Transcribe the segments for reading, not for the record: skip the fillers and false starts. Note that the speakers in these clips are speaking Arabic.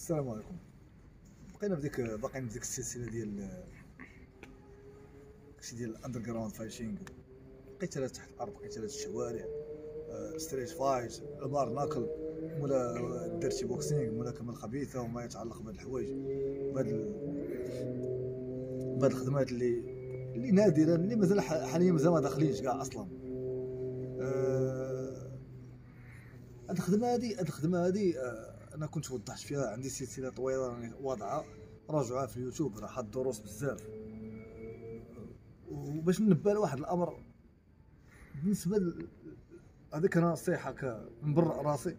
السلام عليكم. باقيين في ديك السلسله ديال الاندر جراوند فايتينغ. قتالات تحت الارض، قتالات الشوارع، ستريت فايت، البار ناكل، مولا الديرتي بوكسينغ، ملاكمه الخبيثه وما يتعلق بهاد الحوايج، بهاد الخدمات اللي نادرا، اللي مازال حاليا مازال ما داخلينش كاع اصلا. هاد الخدمه هادي انا كنت وضحت فيها، عندي سلسله طويله راني واضعه راجعها في اليوتيوب، راه حاد دروس بزاف. وباش ننبه لواحد الامر بالنسبه هذيك نصيحه كنبرأ راسي،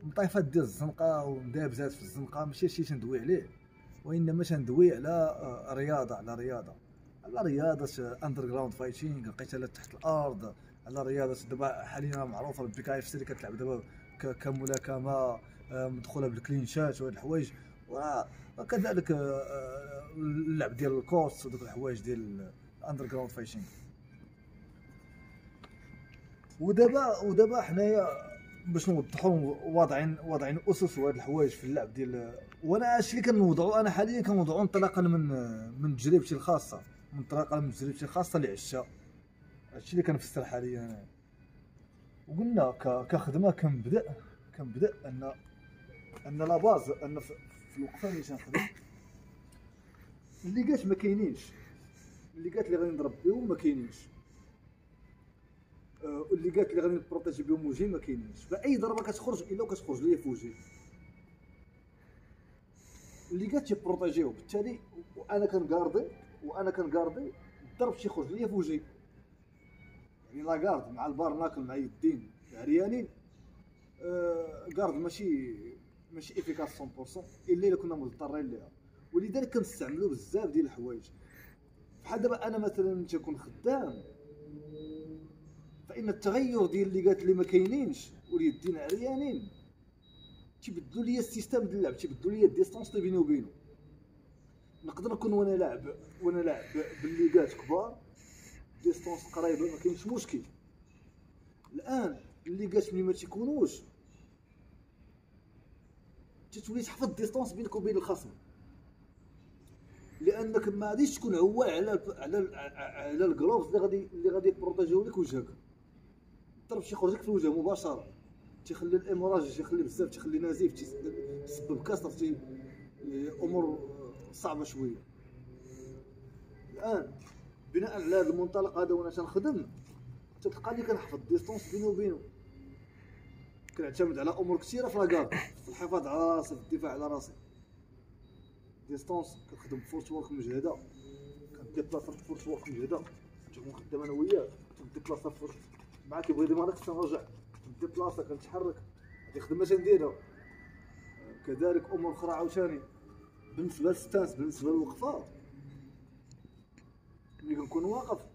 مطيفات ديال الزنقه وندابزات في الزنقه ماشي شي تندوي عليه، وانما تندوي على رياضه، على رياضه اندر جراوند فايتينغ، قتالات تحت الارض، على رياضه دابا حاليا معروفه بالبي كي اف سي اللي كتلعب دابا كملاكمه مدخوله بالكلينشات وهاد الحوايج، وكذلك اللعب ديال الكورس ودوك الحوايج ديال الاندر جراوند فايتينغ. ودابا حنايا باش نوضحوا واضعين اسس وهاد الحوايج في اللعب ديال، وانا هادشي اللي كنوضعوا انا حاليا كنوضعوا انطلاقا من تجربتي الخاصه، اللي عشتها، هادشي اللي كنفسر حاليا انا. وقلنا كخدمه كنبدا ان لا باز، ان في الوقفه اللي تنخدم اللي قالت ما كاينينش، اللي قالت لي غادي نضرب بهم ما كاينينش، واللي قالت لي غادي نبروتيجي بهم وجهي ما كاينينش. فاي ضربه كتخرج الا كتخرج ليا في وجهي، اللي قالت يبروتيجيو، بالتالي وانا كنكاردي الضرب تيخرج ليا في وجهي. يعني لا كارد مع البار ناكل مع يدين عريانين، كارد ماشي افيكاس 100% الا كنا مضطرين ليها، ولذلك كنستعملوا بزاف ديال الحوايج. بحال دابا انا مثلا تكون خدام، فان التغير ديال اللي قالت لي ما كاينينش واليدين عريانين تيبدلوا لي السيستم ديال اللعب، تيبدلوا لي الديستونس اللي بيني وبينه. نقدر نكون وانا لاعب باللي قالت كبار ديستونس قريبه ما كاينش مشكل. الان اللي قالت ملي ما تيكونوش تتولي تحفظ ديستونس بينك وبين الخصم، لانك ما غاديش تكون عوال على الكلوفز اللي غادي يبروتيجيو لك وجهك. الضرب تيخرج لك في الوجه مباشره، تيخلي الاموراج، تيخلي بزاف، تيخلي نزيف، تسبب كسر، امور صعبه شويه. الان بناء على هذا المنطلق هذا وانا تنخدم، تلقاني كنحفظ ديستونس بيني وبينه، كنعتمد على امور كثيره في لاكارد، في الحفاظ على راسي، في الدفاع على راسي. ديستونس كنخدم فورت وورك مجهده، كنديبلاصا في فورت وورك مجهده، تكون خدام انا وياك، كنديبلاصا فورت معاك يبغي يدير معاك تنرجع، كنديبلاصا كنتحرك، هذه خدمه تنديرها. كذلك امور اخرى عاوتاني بالنسبه للستانس، بالنسبه للوقفات، ملي كنكون واقف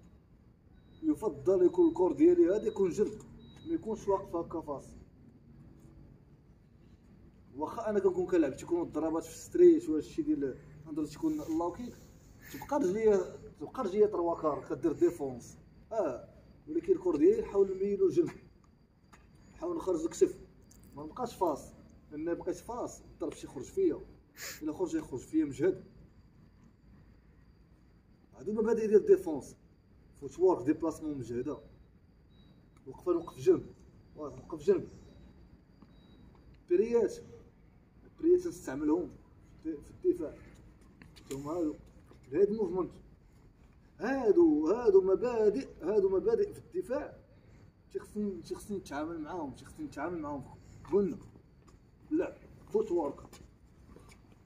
يفضل يكون الكور ديالي هذا يكون جد، ما يكونش واقف هكا فاص. واخا انا كنكون كنلعب تيكونوا الضربات في الستريت وهادشي ديال نقدر تكون اللاوكيك، تبقى رجليا ترواكار كدير ديفونس، ولكن الكور ديالي نحاول نميلو جنب، نحاول نخرج الكتف، ما نبقاش فاص، لان بقيت فاص الضرب تيخرج فيا، الا خرج يخرج فيا مجهد. هادو مبادئ ديال الديفونس، فوت وورك، ديبلاسمون مجهده، وقفه نوقف جنب، بريات نستعملهم في الدفاع، هما هادو الهيد موفمنت، هادو مبادئ في الدفاع تيخصني نتعامل معاهم. قلنا لا فوت وورك،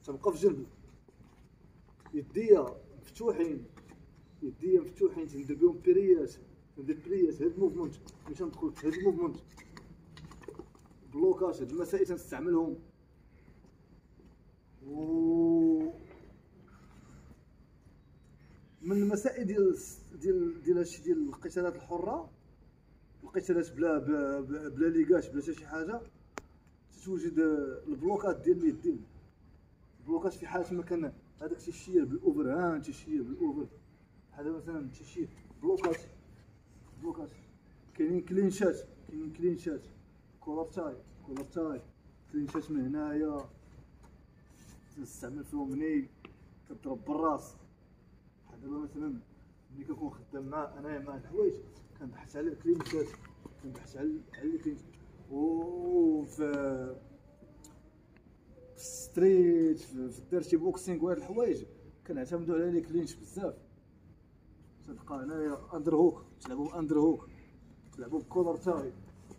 تبقى في جنبي، يديا مفتوحين تندير بهم بريات، هيد موفمنت، باش ندخل في هيد موفمنت، بلوكاج، هاد المسائل تنستعملهم. من المسائل ديال هادشي ديال القتالات الحره، القتالات بلا ليغاش، بلا حتى شي حاجه، تتوجد البلوكات ديال اليدين. البلوكات في حاله ما كان هذاك تيشير بالاوفر هاند، تيشير بالاوفر، هذا مثلا تيشير بلوكات. كاينين كلينشات، كولر تاي، كلينشات من هنايا، تستعمل فيهم ملي كضرب بالراس. بحال دابا مثلا ملي كنكون خدام مع انايا مع الحوايج كنبحث على الكلينشات، كنبحث على الكلينش. و في ستريت في الدرتي بوكسينغ وهاد الحوايج كنعتمدوا على لي كلينش بزاف. تلقى هنايا اندر هوك، تلعبوا اندر هوك، تلعبوا بكولر تاي،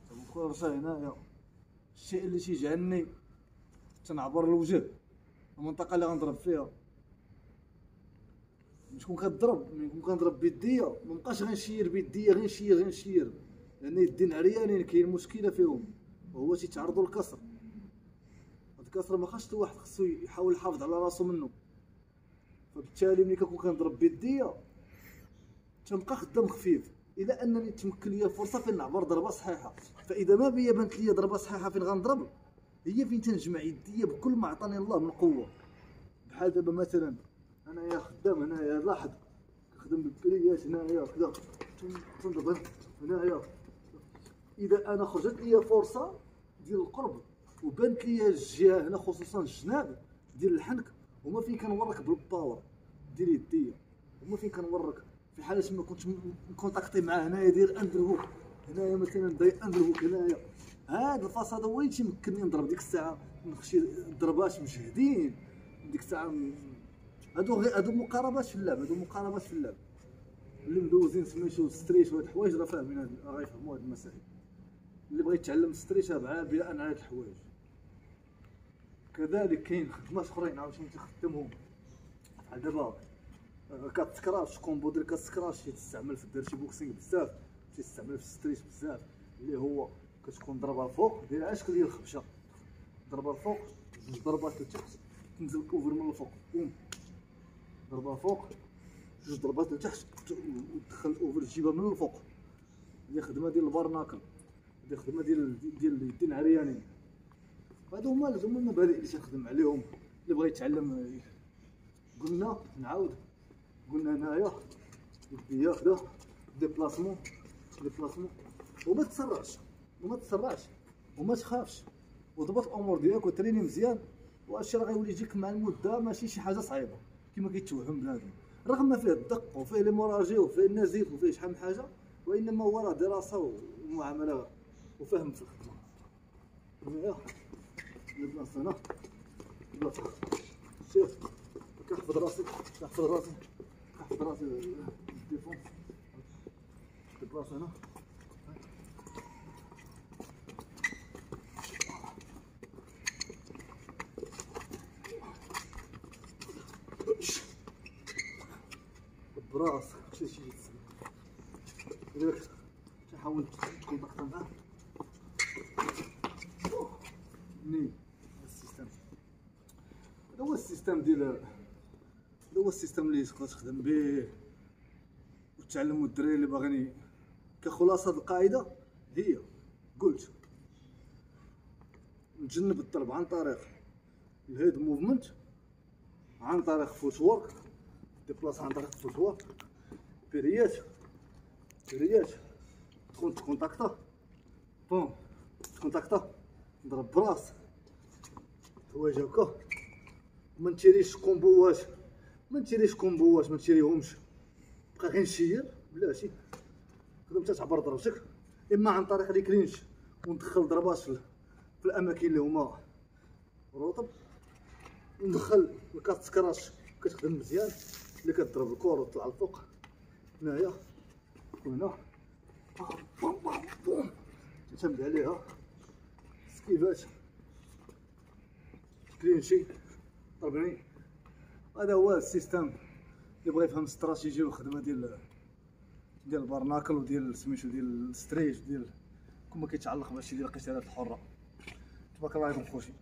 تلعبوا بكولر تاي. هنايا الشيء اللي تيجعلني تنعبر الوجه المنطقه اللي غنضرب فيها. ملي تكون كضرب، ملي نكون كنضرب بيديا مابقاش غنشير بيديا، غنشير لان يدين عريانين كاين مشكله فيهم وهو تيتعرضوا للكسر. هاد الكسر ما خاصش الواحد خصو يحاول يحافظ على راسو منه. فبالتالي ملي كنكون كنضرب بيديا تنبقى خدام خفيف الى انني تمكن ليا الفرصه فين نعبر ضربه صحيحه. فاذا ما بيا بانت ليا ضربه صحيحه فين غنضرب هي فين تنجمع يديا بكل ما عطاني الله من قوه. بحال دابا مثلا انايا خدام هنايا لاحظ كنخدم بالبليات هنايا كذا تنضرب هنايا. اذا انا خرجت ليا فرصه ديال القرب وبانت ليا الجهه هنا خصوصا الجناب ديال الحنك هما فين كنورك بالباور ديال يديا، هما فين كنورك. في حاله ما كنتش مكونتاكتي معاه هنايا داير اندر هوك، هنايا مثلا داير اندر هوك هنايا، هاد الفاس هذا هو اللي تيمكنني نضرب ديك الساعه نخشي ضربات مجهدين. ديك الساعه هادو مقاربات في اللعب، اللي مدوزين سميتو ستريت وهاد الحوايج راه فاهمين، راه غيفهموا هاد المسائل. اللي بغى يتعلم ستريت راه بناء على هاد الحوايج. كذلك كاين خدمات اخرين عاوتاني تخدمهم بحال دابا كات سكراش، كومبو ديال كات سكراش تيستعمل في الديرتي بوكسينغ بزاف، تيستعمل في الستريت بزاف. اللي هو كتكون ضربه الفوق دايره على شكل ديال الخبشه، ضربه الفوق جوج ضربات لتحت تنزل اوفر من الفوق، ضربه فوق جوج ضربات لتحت وتدخل الاوفر تجيبها من الفوق. هذه خدمه ديال البارناكل، هذه خدمه ديال اليدين عريانين. هادو هما المبادئ اللي تنخدم عليهم. اللي بغى يتعلم قلنا نعاود، قلنا هنايا يديا كدا ديبلاسمون وما تسرعش وما تخافش وضبط الامور ديالك وتريني مزيان. وهادشي راه غيولي يجيك مع المده، ماشي شي حاجه صعيبه كما كيتوهم بنادم، رغم ما فيه الدق وفيه لي مراجع وفيه النزيف وفيه شحال من حاجه، وانما هو راه دراسه ومعامله وفهم في الخدمه. هنايا البلاصه هنا البلاصه، شوف كنحفظ راسي الديفونس. البلاصه هنا براس شي لذلك تحاول تكون ضغط معاه ني السيستم. هذا هو السيستم اللي تقدر تخدم به وتعلموا الدراري اللي باغيين. كخلاصه القاعده هي قلت نتجنب الضرب عن طريق الهيد موفمنت، عن طريق فوت وورك، ديبلاس عن طريق فوت وورك، بيريات تكون تكونتاكتا بون تكونتاكتا نضرب براس حوايج هكا. ما نتيريش كومبوات، ما نتيريهمش، بقى غير نشير بلاتي خدمت تعبر ضربتك اما عن طريق لي كلينش وندخل ضربات في الاماكن اللي هما رطب، وندخل الكات سكراش كتخدم مزيان اللي كتضرب الكور وتطلع الفوق هنايا وهنا بوم تعتمد عليها سكيفات كلينشي ضربني. هذا هو السيستم اللي بغى يفهم الاستراتيجيه والخدمه ديال البرناكل وديال سميتو ديال الستريت ديال كما كيتعلق بهادشي ديال القتالات الحره. تبارك الله عليكم خوتي.